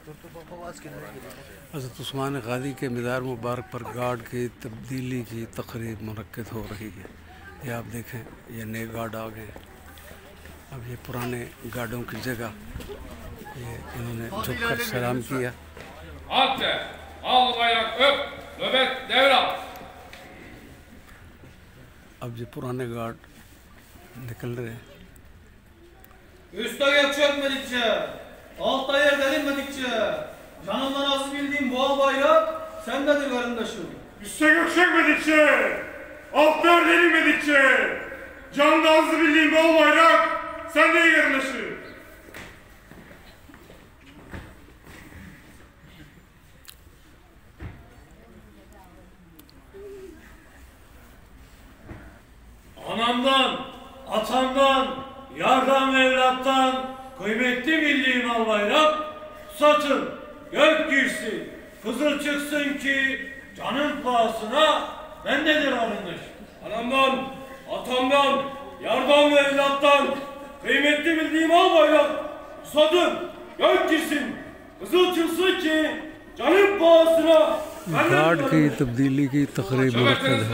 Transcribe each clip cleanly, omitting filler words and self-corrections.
हज़रत उस्मान ग़ाज़ी के मीज़ार मुबारक पर गार्ड की तब्दीली की तक़रीब मुनक्किद हो रही है। ये आप देखें, ये नए गार्ड आ गए। अब ये पुराने गार्डों की जगह ये इन्होंने झुककर सलाम किया। अब ये पुराने गार्ड निकल रहे हैं। Üste gök çökmedikçe, altta yer delinmedikçe, canımdan az bildiğim bu al bayrak sendedir karındaşım. Üste gök çökmedikçe, altta yer delinmedikçe, canımdan az bildiğim bu al bayrak sendedir karındaşım. Anamdan, atamdan, yardan ve evlattan kıymetli bildiğim al bayrak, satın, gök girsin, kızıl çıksın ki canın pahasına bendedir arınır. Anamdan, atamdan, yardan ve evlattan kıymetli bildiğim al bayrak, satın, gök girsin, kızıl çıksın ki canın pahasına guard की तब्दीली की तक़रीब मुनक्किद है।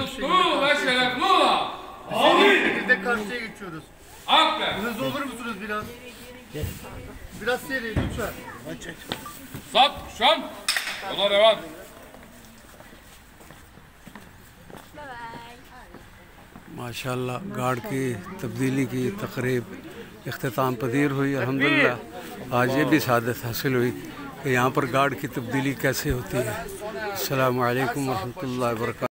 Biz de karşıya geçiyoruz. Hızlı olur musunuz biraz? Biraz seri lütfen. Sat, şan, yola devam. माशाल्लाह गार्ड की तब्दीली की तक़रीब इख्तिताम पजीर हुई। अल्हम्दुलिल्लाह आज ये भी सादत हासिल हुई कि यहाँ पर गार्ड की तब्दीली कैसे होती है। अस्सलामु अलैकुम वरहमतुल्लाहि वबरकातुहू।